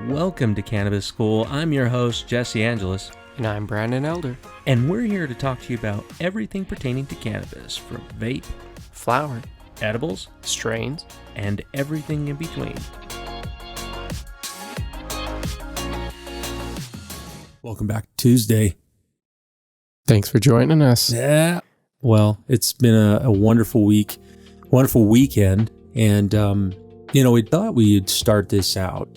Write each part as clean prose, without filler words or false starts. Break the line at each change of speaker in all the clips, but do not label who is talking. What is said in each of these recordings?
Welcome to Cannabis School. I'm your host, Jesse Angeles.
And I'm Brandon Elder.
And we're here to talk to you about everything pertaining to cannabis, from vape,
flower,
edibles,
strains,
and everything in between. Welcome back to Tuesday.
Thanks for joining us.
Yeah. Well, it's been a wonderful week, wonderful weekend. And, we thought we'd start this out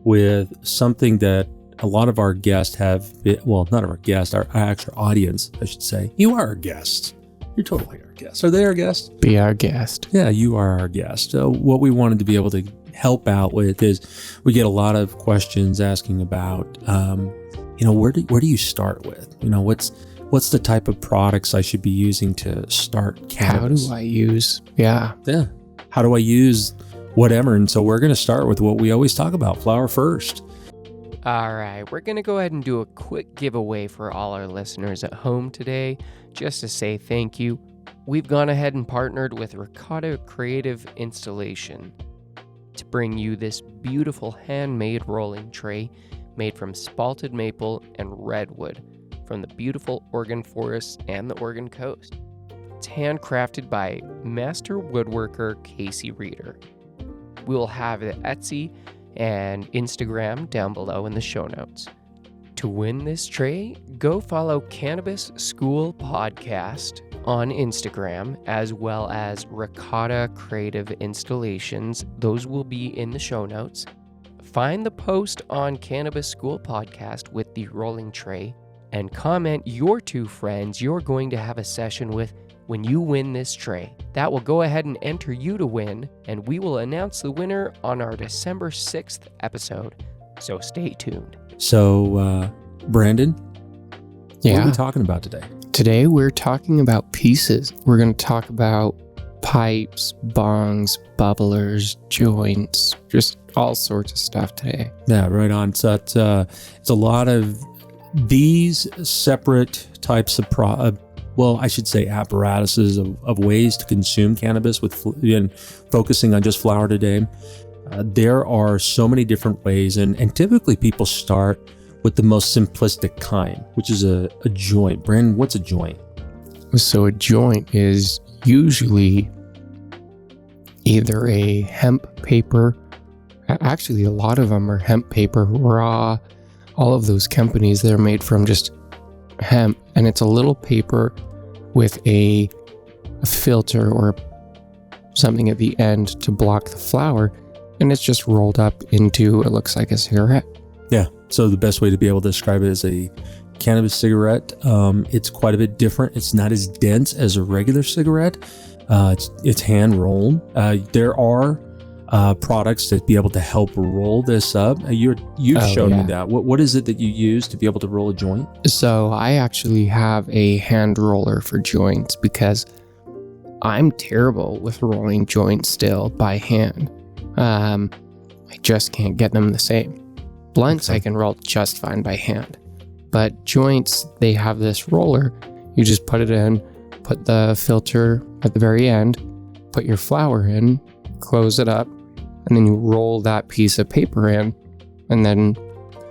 with something that a lot of our guests have been, well, not our guests, our actual audience, I should say. You are our guests. You're totally our guest. Are they our guest?
Be our guest.
Yeah, you are our guest. So what we wanted to be able to help out with is we get a lot of questions asking about, where do you start with? What's the type of products I should be using to start cannabis?
How do I use? Yeah.
How do I use whatever? And so we're going to start with what we always talk about, flower first.
All right, we're going to go ahead and do a quick giveaway for all our listeners at home today, just to say thank you. We've gone ahead and partnered with Ricotta Creative Installation to bring you this beautiful handmade rolling tray made from spalted maple and redwood from the beautiful Oregon forests and the Oregon coast. It's handcrafted by master woodworker Casey Reeder. We will have the Etsy and Instagram down below in the show notes. To win this tray, go follow Cannabis School Podcast on Instagram, as well as Ricotta Creative Installations. Those will be in the show notes. Find the post on Cannabis School Podcast with the rolling tray and comment your 2 friends you're going to have a session with when you win this tray. That will go ahead and enter you to win, and we will announce the winner on our December 6th episode, so stay tuned.
So, Brandon, what are we talking about today?
Today we're talking about pieces. We're going to talk about pipes, bongs, bubblers, joints, just all sorts of stuff today.
Yeah, right on. So it's a lot of these separate types of apparatuses of ways to consume cannabis, and focusing on just flower today. There are so many different ways, and typically people start with the most simplistic kind, which is a joint. Brandon, what's a joint?
So a joint is usually either a hemp paper. Actually, a lot of them are hemp paper, raw. All of those companies, they're made from just hemp, and it's a little paper with a filter or something at the end to block the flower, and it's just rolled up into, it looks like a cigarette.
Yeah, so the best way to be able to describe it is a cannabis cigarette. It's quite a bit different. It's not as dense as a regular cigarette. It's hand rolled. There are products that be able to help roll this up. You've shown me that. What is it that you use to be able to roll a joint?
So I actually have a hand roller for joints because I'm terrible with rolling joints still by hand. I just can't get them the same. Blunts I can roll just fine by hand, but joints, they have this roller. You just put it in, put the filter at the very end, put your flower in, close it up, and then you roll that piece of paper in, and then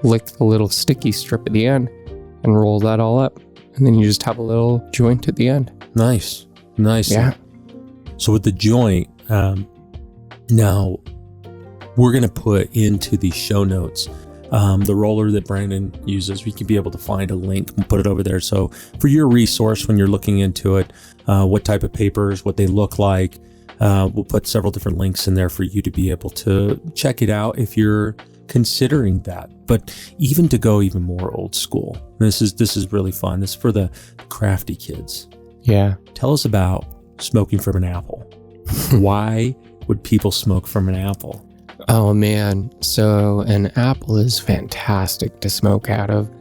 lick the little sticky strip at the end and roll that all up. And then you just have a little joint at the end.
Nice.
Yeah.
So with the joint, now we're going to put into the show notes the roller that Brandon uses. We can be able to find a link and put it over there. So for your resource, when you're looking into it, what type of papers, what they look like, we'll put several different links in there for you to be able to check it out if you're considering that. But even to go even more old school, this is really fun. This is for the crafty kids.
Yeah.
Tell us about smoking from an apple. Why would people smoke from an apple?
Oh man, so an apple is fantastic to smoke out of,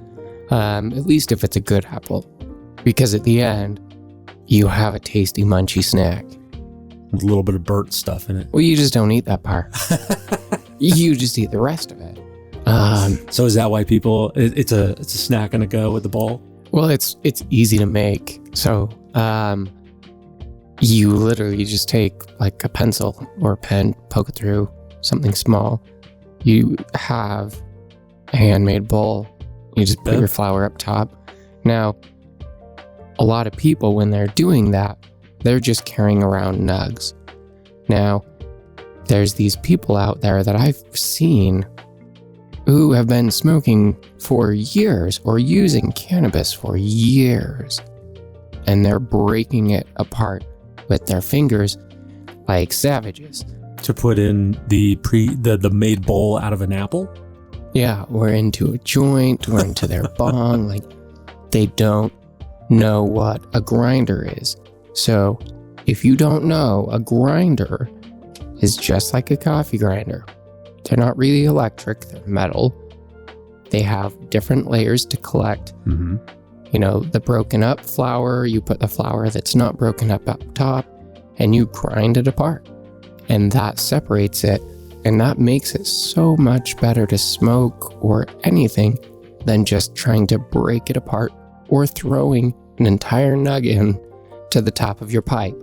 at least if it's a good apple, because at the end, you have a tasty munchy snack.
With a little bit of burnt stuff in it.
Well, you just don't eat that part. You just eat the rest of it.
So is that why people, it's a snack and a go with the bowl?
Well, it's easy to make. So you literally just take like a pencil or a pen, poke it through something small, you have a handmade bowl. You just put your flower up top. Now, a lot of people, when they're doing that, they're just carrying around nugs. Now, there's these people out there that I've seen who have been smoking for years or using cannabis for years, and they're breaking it apart with their fingers like savages.
To put in the made bowl out of an apple?
Yeah, or into a joint, or into their bong. Like, they don't know what a grinder is. So, if you don't know, a grinder is just like a coffee grinder. They're not really electric, they're metal. They have different layers to collect.
Mm-hmm.
You know, the broken up flour, you put the flour that's not broken up top, and you grind it apart. And that separates it, and that makes it so much better to smoke or anything than just trying to break it apart or throwing an entire nug in to the top of your pipe.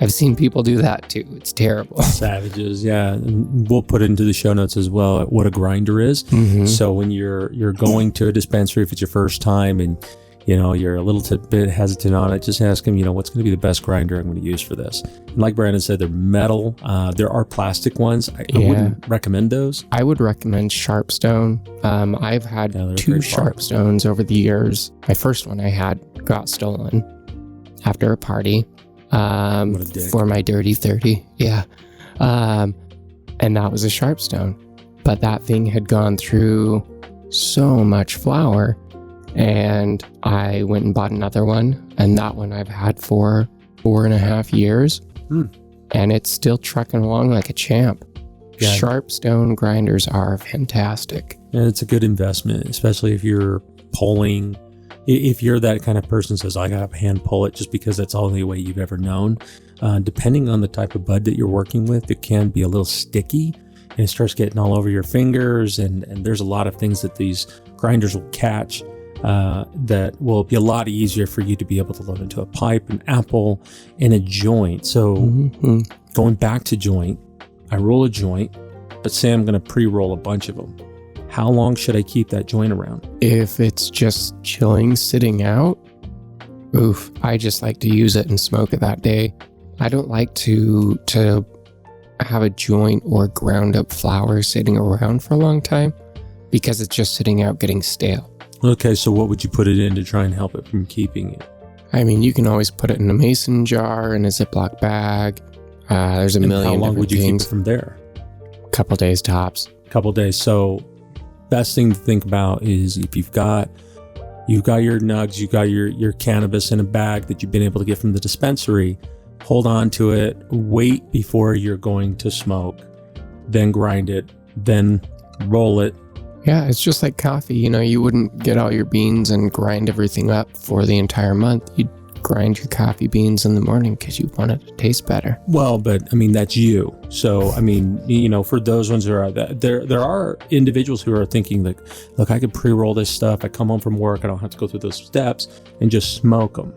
I've seen people do that too. It's terrible.
Savages, yeah. And we'll put it into the show notes as well what a grinder is.
Mm-hmm.
So when you're going to a dispensary, if it's your first time and you're a little bit hesitant on it, just ask them, what's going to be the best grinder I'm going to use for this. And like Brandon said, they're metal. There are plastic ones. I wouldn't recommend those.
I would recommend Sharpstone. I've had 2 Sharpstones over the years. My first one I had got stolen after a party for my dirty 30. Yeah. And that was a Sharpstone. But that thing had gone through so much flour. And I went and bought another one, and that one I've had for 4.5 years, and it's still trucking along like a champ. Yeah. Sharpstone grinders are fantastic.
And it's a good investment, especially if you're pulling. If you're that kind of person who says, I got to hand pull it just because that's the only way you've ever known. Depending on the type of bud that you're working with, it can be a little sticky, and it starts getting all over your fingers, and there's a lot of things that these grinders will catch. That will be a lot easier for you to be able to load into a pipe, an apple, and a joint. So going back to joint, I roll a joint, but say I'm going to pre-roll a bunch of them. How long should I keep that joint around?
If it's just chilling, sitting out, I just like to use it and smoke it that day. I don't like to have a joint or ground up flour sitting around for a long time because it's just sitting out getting stale.
Okay, so what would you put it in to try and help it from keeping it?
I mean, you can always put it in a mason jar, in a Ziploc bag. There's a million different things. How long would you keep it
from there?
A couple days tops.
Couple days. So best thing to think about is if you've got your nugs, you've got your cannabis in a bag that you've been able to get from the dispensary, hold on to it, wait before you're going to smoke, then grind it, then roll it.
Yeah, it's just like coffee. You wouldn't get all your beans and grind everything up for the entire month. You'd grind your coffee beans in the morning because you want it to taste better.
Well, but I mean, that's you. So, I mean, for those ones who are there are individuals who are thinking like, look, I could pre-roll this stuff. I come home from work. I don't have to go through those steps and just smoke them.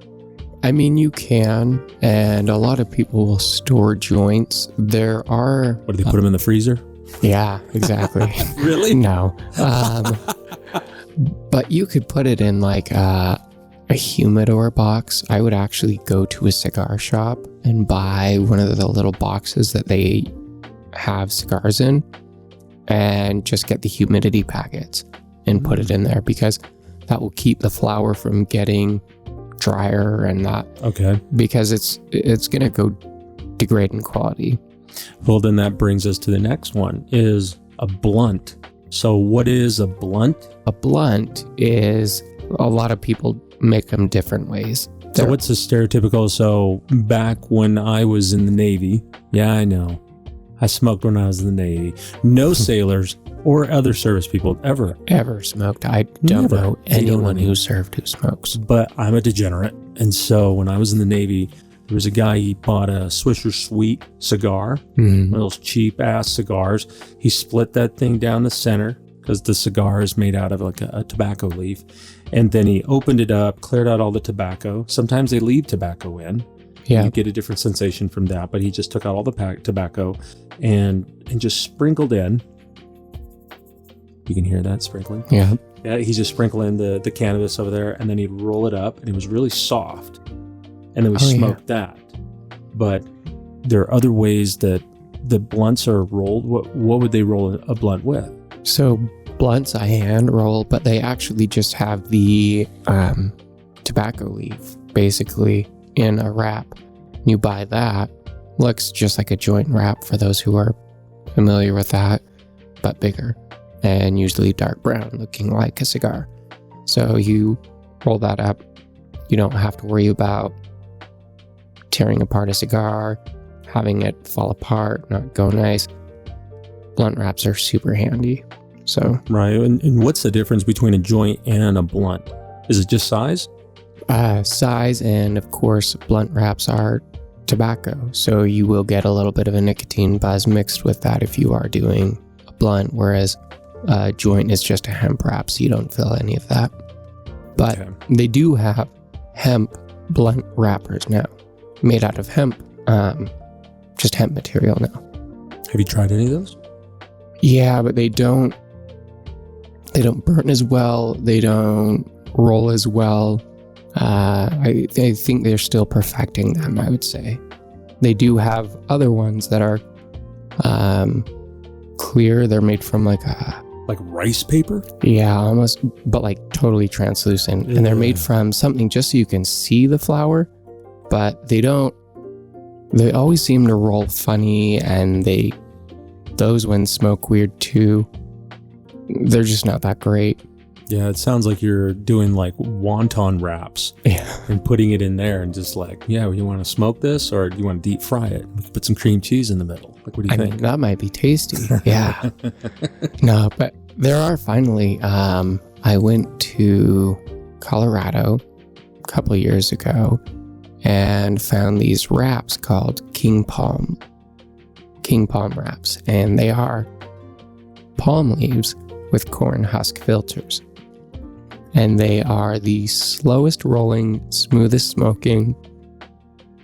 I mean, you can, and a lot of people will store joints. There are...
What, do they put them in the freezer?
Yeah, exactly.
Really?
No. But you could put it in like a humidor box. I would actually go to a cigar shop and buy one of the little boxes that they have cigars in and just get the humidity packets and put it in there because that will keep the flour from getting drier and that.
Okay.
Because it's going to go degrade in quality.
Well, then that brings us to the next one, is a blunt. So what is a blunt?
A blunt is, a lot of people make them different ways.
So what's a stereotypical? So back when I was in the Navy, yeah, I know, I smoked when I was in the Navy. No sailors or other service people ever
smoked. I don't know anyone who served who smokes.
But I'm a degenerate. And so when I was in the Navy, there was a guy, he bought a Swisher Sweet cigar, one of those cheap ass cigars. He split that thing down the center because the cigar is made out of like a tobacco leaf. And then he opened it up, cleared out all the tobacco. Sometimes they leave tobacco in. Yeah. You get a different sensation from that. But he just took out all the tobacco and just sprinkled in You can hear that sprinkling.
Yeah.
Yeah, he's just sprinkling the cannabis over there, and then he'd roll it up, and it was really soft. And then we smoked that. But there are other ways that the blunts are rolled. What would they roll a blunt with?
So blunts I hand roll, but they actually just have the tobacco leaf basically in a wrap. You buy that. Looks just like a joint wrap for those who are familiar with that, but bigger and usually dark brown, looking like a cigar. So you roll that up. You don't have to worry about tearing apart a cigar, having it fall apart, not go nice. Blunt wraps are super handy. So
right. And what's the difference between a joint and a blunt? Is it just size?
Size, and of course, blunt wraps are tobacco. So you will get a little bit of a nicotine buzz mixed with that if you are doing a blunt, whereas a joint is just a hemp wrap, so you don't feel any of that. But they do have hemp blunt wrappers now, made out of hemp, just hemp material now.
Have you tried any of those?
Yeah, but they don't burn as well. They don't roll as well. I think they're still perfecting them, I would say. They do have other ones that are clear. They're made from like
rice paper?
Yeah, almost, but like totally translucent. Yeah. And they're made from something just so you can see the flower, but they always seem to roll funny, and those ones smoke weird too. They're just not that great.
Yeah, it sounds like you're doing like wonton wraps and putting it in there and just like, you want to smoke this or do you want to deep fry it? We can put some cream cheese in the middle. Like, what do you think?
I mean, that might be tasty. Yeah. No, but there are finally, I went to Colorado a couple of years ago and found these wraps called King Palm wraps. And they are palm leaves with corn husk filters. And they are the slowest rolling, smoothest smoking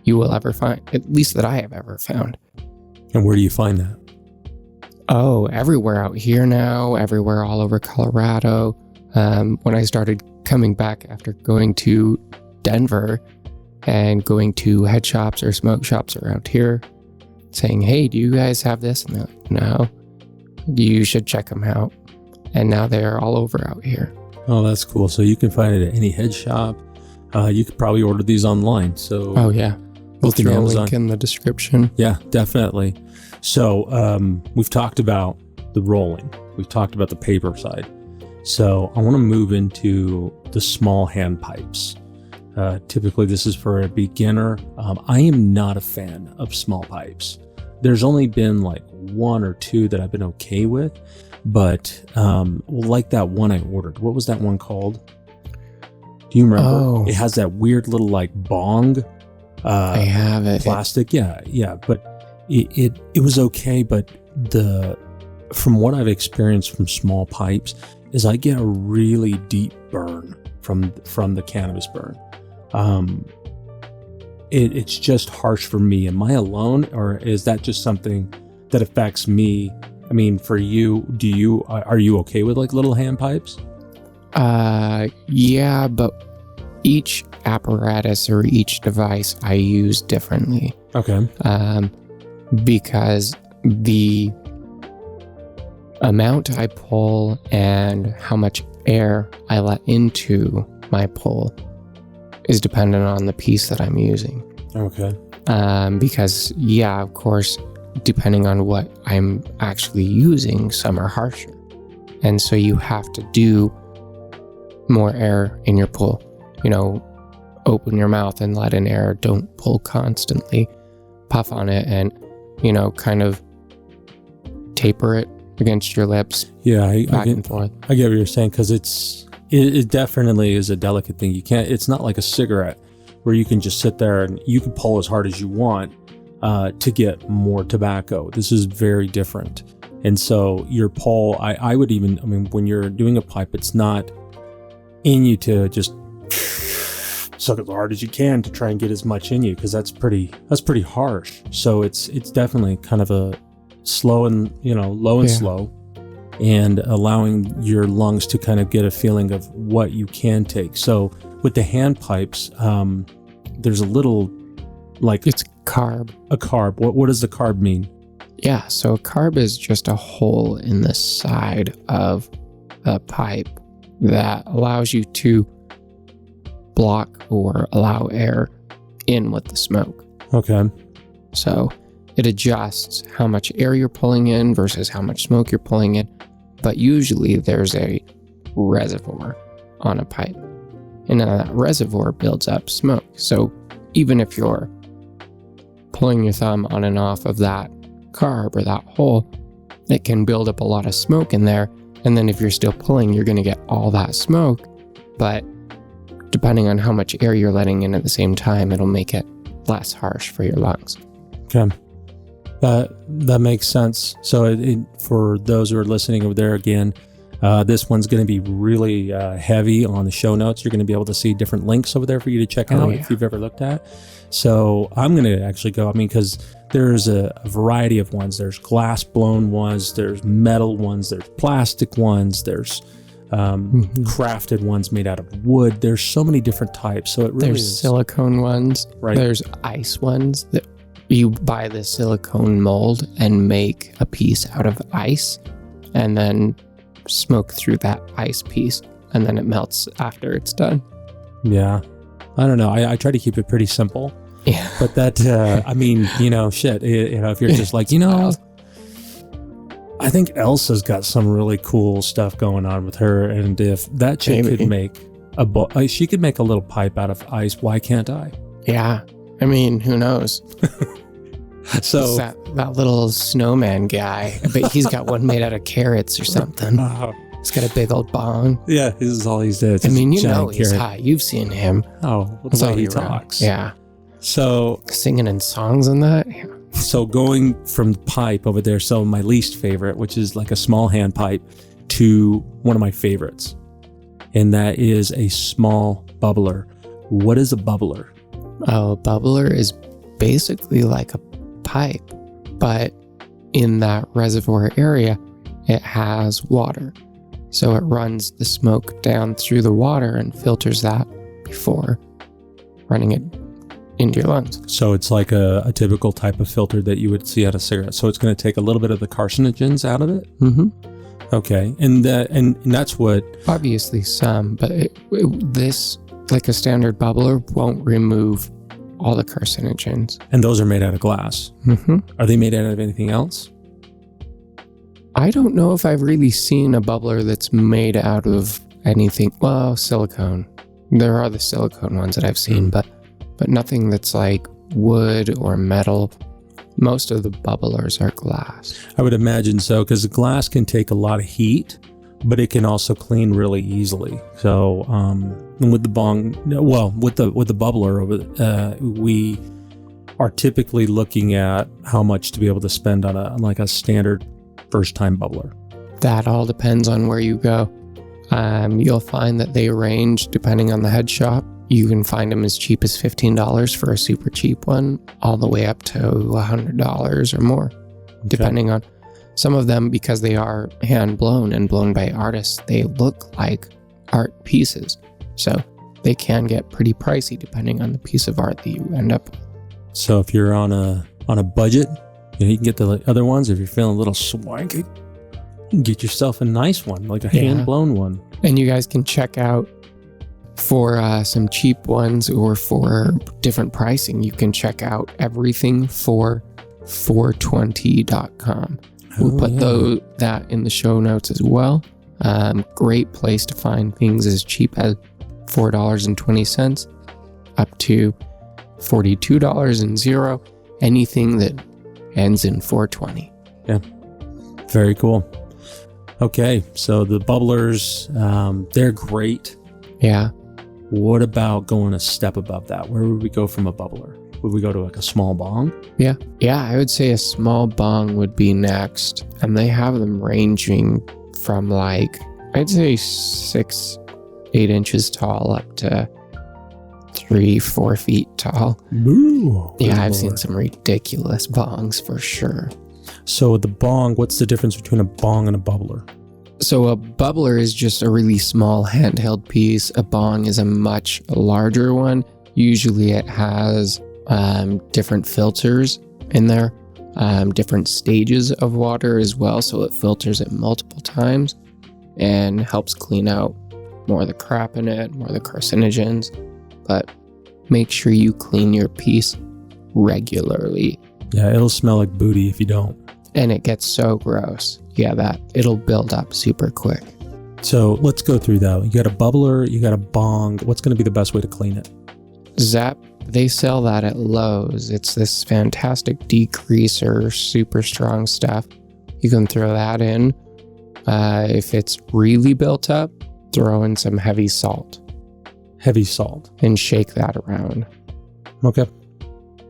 you will ever find, at least that I have ever found.
And where do you find that?
Oh, everywhere out here now, everywhere all over Colorado. When I started coming back after going to Denver and going to head shops or smoke shops around here, saying, hey, do you guys have this? And they're like, no, you should check them out. And now they're all over out here.
Oh, that's cool. So you can find it at any head shop. You could probably order these online. So
oh yeah, we'll throw a link in the description.
Yeah, definitely. So we've talked about the rolling. We've talked about the paper side. So I want to move into the small hand pipes. Typically, this is for a beginner. I am not a fan of small pipes. There's only been like one or two that I've been okay with. But like that one I ordered. What was that one called? Do you remember?
Oh.
It has that weird little like bong.
I have it.
Plastic. Yeah. But it was okay. But from what I've experienced from small pipes is I get a really deep burn from the cannabis burn. It's just harsh for me. Am I alone, or is that just something that affects me? I mean, for you, are you okay with like little hand pipes?
Yeah, but each apparatus or each device I use differently.
Okay.
Because the amount I pull and how much air I let into my pull is dependent on the piece that I'm using.
Okay.
Because yeah, of course, depending on what I'm actually using, some are harsher. And so you have to do more air in your pull. Open your mouth and let in air. Don't pull constantly. Puff on it and, kind of taper it against your lips.
Yeah,
back and forth.
I get what you're saying, because it definitely is a delicate thing. It's not like a cigarette where you can just sit there and you can pull as hard as you want to get more tobacco. This is very different. And so your pull, I would even, when you're doing a pipe, it's not in you to just suck as hard as you can to try and get as much in you, because that's pretty harsh. So it's definitely kind of a slow and, low and slow. and allowing your lungs to kind of get a feeling of what you can take. So with the hand pipes, there's a little like
It's carb.
a carb. What does the carb mean?
Yeah, so a carb is just a hole in the side of a pipe that allows you to block or allow air in with the smoke.
Okay.
So it adjusts how much air you're pulling in versus how much smoke you're pulling in. But usually there's a reservoir on a pipe. And then that reservoir builds up smoke. So even if you're pulling your thumb on and off of that carb or that hole, it can build up a lot of smoke in there. And then if you're still pulling, you're going to get all that smoke. But depending on how much air you're letting in at the same time, it'll make it less harsh for your lungs.
Okay. That makes sense. So for those who are listening over there again, this one's going to be really heavy on the show notes. You're going to be able to see different links over there for you to check out if you've ever looked at. So I'm going to actually go, because there's a variety of ones. There's glass blown ones, there's metal ones, there's plastic ones, there's crafted ones made out of wood. There's so many different types. So it really
There's silicone ones.
Right.
There's ice ones that you buy the silicone mold and make a piece out of ice and then smoke through that ice piece, and then it melts after it's done.
Yeah. I don't know. I try to keep it pretty simple.
Yeah.
But that, shit. If you're just like, I think Elsa's got some really cool stuff going on with her. And if that chick could make she could make a little pipe out of ice, why can't I?
Yeah. I mean, who knows?
So
that little snowman guy, but he's got one made out of carrots or something. He's got a big old bong.
Yeah, this is all he's did.
I mean, he's high. You've seen him.
Oh, the way he talks.
Yeah.
So
singing in songs and that. Yeah.
So going from pipe over there, so my least favorite, which is like a small hand pipe, to one of my favorites, and that is a small bubbler. What is a bubbler?
Oh, a bubbler is basically like a pipe, but in that reservoir area, it has water. So it runs the smoke down through the water and filters that before running it into your lungs. So
it's like a typical type of filter that you would see at a cigarette. So it's going to take a little bit of the carcinogens out of it?
Mm-hmm.
Okay. And that's what...
Obviously some, but this, like a standard bubbler, won't remove all the carcinogens.
And those are made out of glass.
Mm-hmm.
Are they made out of anything else?
I don't know if I've really seen a bubbler that's made out of anything. Well, silicone. There are the silicone ones that I've seen, but nothing that's like wood or metal. Most of the bubblers are glass.
I would imagine so, because the glass can take a lot of heat, but it can also clean really easily. So, and with the with the bubbler, we are typically looking at how much to be able to spend on a standard first-time bubbler.
That all depends on where you go. You'll find that they range depending on the head shop. You can find them as cheap as $15 for a super cheap one, all the way up to $100 or more, depending on some of them, because they are hand blown and blown by artists. They look like art pieces, so they can get pretty pricey depending on the piece of art that you end up with.
So if you're on a budget, you can get the other ones. If you're feeling a little swanky, you can get yourself a nice one, like a hand blown one.
And you guys can check out for some cheap ones or for different pricing. You can check out everything for 420.com. We'll put that in the show notes as well. Great place to find things as cheap as $4.20 up to $42.00. Anything that ends in 420.
Yeah. Very cool. Okay. So the bubblers, they're great.
Yeah.
What about going a step above that? Where would we go from a bubbler? Would we go to like a small bong?
Yeah. Yeah, I would say a small bong would be next. And they have them ranging from like, I'd say 6-8 inches tall up to 3-4 feet tall.
Ooh,
yeah, I've seen some ridiculous bongs for sure.
So the bong, what's the difference between a bong and a bubbler?
So a bubbler is just a really small handheld piece. A bong is a much larger one. Usually it has different filters in there, different stages of water as well. So it filters it multiple times and helps clean out more of the crap in it, more of the carcinogens. But make sure you clean your piece regularly.
Yeah, it'll smell like booty if you don't.
And it gets so gross. Yeah, that it'll build up super quick.
So let's go through that. You got a bubbler, you got a bong. What's going to be the best way to clean it?
Zap, they sell that at Lowe's. It's this fantastic degreaser, super strong stuff. You can throw that in. If it's really built up, throw in some heavy salt.
Heavy salt.
And shake that around.
Okay.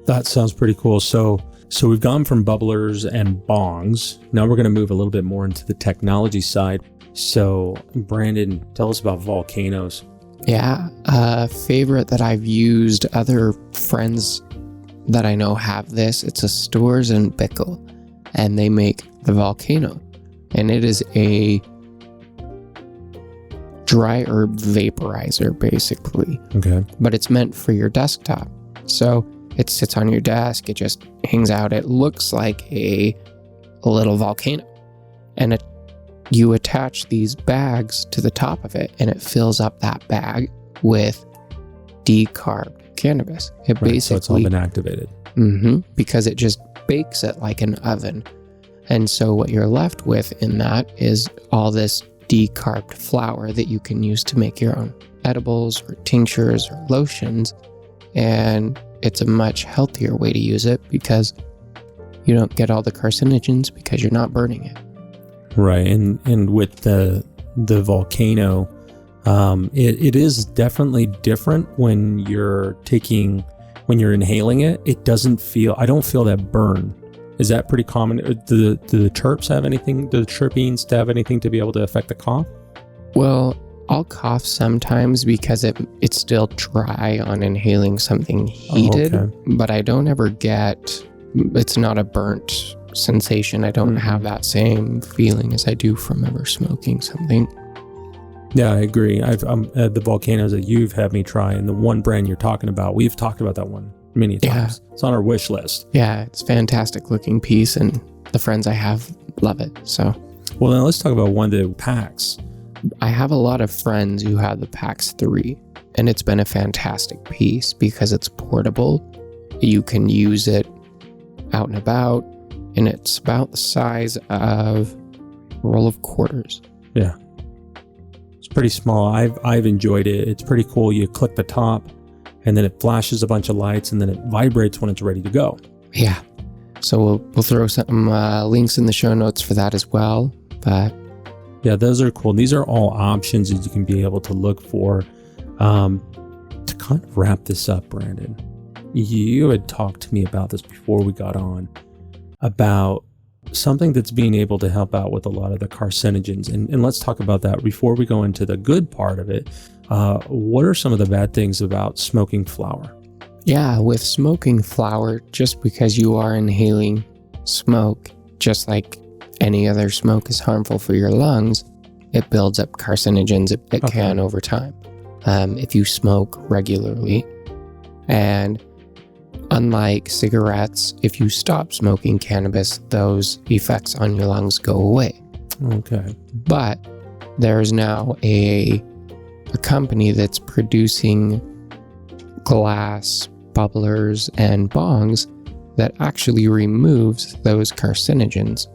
That sounds pretty cool. So we've gone from bubblers and bongs. Now we're going to move a little bit more into the technology side. So Brandon, tell us about volcanoes.
Yeah, a favorite that I've used, other friends that I know have this. It's a Stores and Bickle, and they make the volcano. And it is a dry herb vaporizer, basically.
Okay.
But it's meant for your desktop. So it sits on your desk. It just hangs out. It looks like a little volcano. And you attach these bags to the top of it, and it fills up that bag with decarbed cannabis. It basically,
so it's all been activated.
Because it just bakes it like an oven. And so what you're left with in that is all this decarbed flower that you can use to make your own edibles or tinctures or lotions. And it's a much healthier way to use it because you don't get all the carcinogens because you're not burning it.
Right. And with the volcano, it is definitely different when you're inhaling it. It doesn't I don't feel that burn. Is that pretty common? Do the terpenes have anything to be able to affect the cough?
Well, I'll cough sometimes because it's still dry on inhaling something heated, but I don't ever it's not a burnt sensation. I don't have that same feeling as I do from ever smoking something.
Yeah, I agree. The volcanoes that you've had me try, and the one brand you're talking about, we've talked about that one many times. Yeah. It's on our wish list.
Yeah, it's a fantastic looking piece, and the friends I have love it. So,
well, now let's talk about one of the packs.
I have a lot of friends who have the PAX 3, and it's been a fantastic piece because it's portable. You can use it out and about, and it's about the size of a roll of quarters.
Yeah. It's pretty small. I've enjoyed it. It's pretty cool. You click the top, and then it flashes a bunch of lights, and then it vibrates when it's ready to go.
Yeah. So we'll throw some links in the show notes for that as well. But
yeah, those are cool. These are all options that you can be able to look for. To kind of wrap this up, Brandon, you had talked to me about this before we got on, about something that's being able to help out with a lot of the carcinogens. And let's talk about that before we go into the good part of it. What are some of the bad things about smoking flower?
Yeah, with smoking flower, just because you are inhaling smoke, just like any other smoke is harmful for your lungs, it builds up carcinogens. It can over time. If you smoke regularly. And unlike cigarettes, if you stop smoking cannabis, those effects on your lungs go away.
Okay.
But there's now a company that's producing glass bubblers and bongs that actually removes those carcinogens.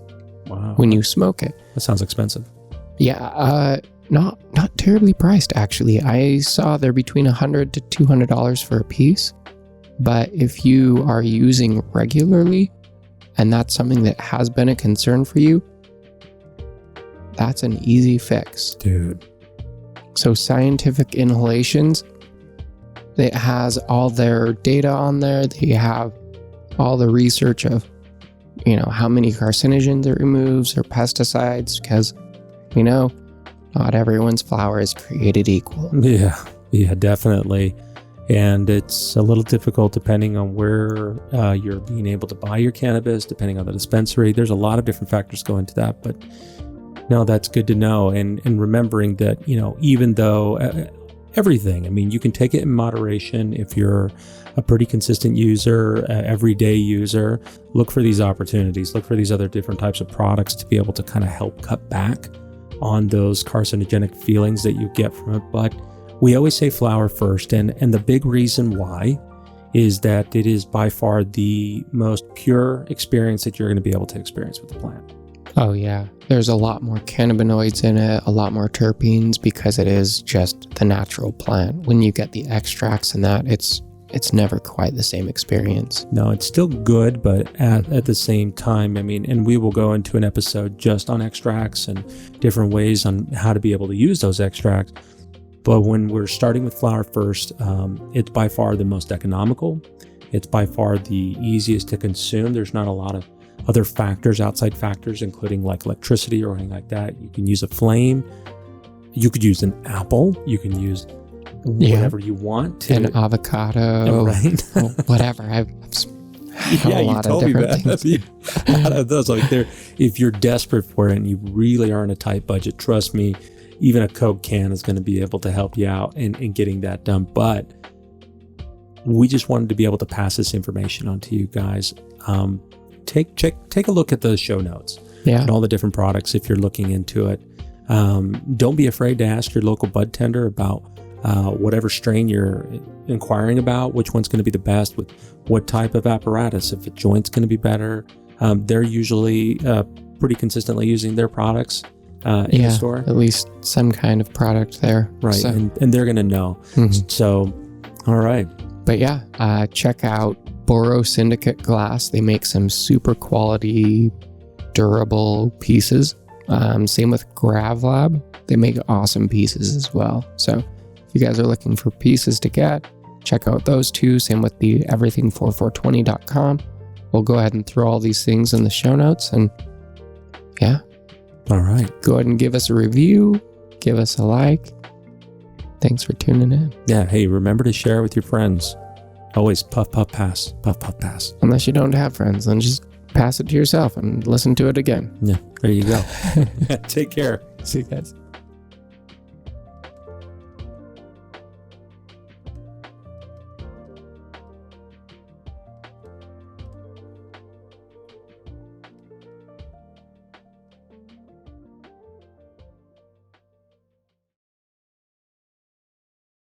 Wow.
When you smoke it.
That sounds expensive.
Yeah, not terribly priced actually. I saw they're between $100 to $200 for a piece. But if you are using regularly, and that's something that has been a concern for you, that's an easy fix.
Dude.
So Scientific Inhalations, it has all their data on there. They have all the research of, how many carcinogens it removes or pesticides, because not everyone's flower is created equal.
Yeah, definitely. And it's a little difficult depending on where you're being able to buy your cannabis, depending on the dispensary. There's a lot of different factors go into that. But No, that's good to know. And remembering that, even though everything, I mean, you can take it in moderation. If you're a pretty consistent user, everyday user, look for these opportunities, look for these other different types of products to be able to kind of help cut back on those carcinogenic feelings that you get from it. But we always say flower first. And the big reason why is that it is by far the most pure experience that you're going to be able to experience with the plant.
Oh yeah, there's a lot more cannabinoids in it, a lot more terpenes, because it is just the natural plant. When you get the extracts and that, it's never quite the same experience.
No, it's still good, but at the same time, I mean, and we will go into an episode just on extracts and different ways on how to be able to use those extracts. But when we're starting with flower first, it's by far the most economical. It's by far the easiest to consume. There's not a lot of other factors, outside factors, including like electricity or anything like that. You can use a flame. You could use an apple. You can use whatever you want to.
An avocado,
right?
Whatever. I've
yeah,
a
you
lot
told
of
me
different
that.
things.
A lot of those, like if you're desperate for it and you really are in a tight budget, trust me, even a Coke can is going to be able to help you out in getting that done. But we just wanted to be able to pass this information on to you guys. Take a look at the show notes and all the different products if you're looking into it. Don't be afraid to ask your local bud tender about whatever strain you're inquiring about, which one's going to be the best with what type of apparatus. If a joint's going to be better, they're usually pretty consistently using their products in the store.
At least some kind of product there.
Right,
So,
and they're going to know.
Mhm.
So, all right.
But yeah, check out Boro Syndicate Glass. They make some super quality, durable pieces. Same with GravLab. They make awesome pieces as well. So if you guys are looking for pieces to get, check out those two. Same with the everything4420.com. We'll go ahead and throw all these things in the show notes. And yeah.
All right.
Go ahead and give us a review. Give us a like. Thanks for tuning in.
Yeah. Hey, remember to share it with your friends. Always puff, puff, pass. Puff, puff, pass.
Unless you don't have friends, then just pass it to yourself and listen to it again.
Yeah. There you go. Take care.
See you guys.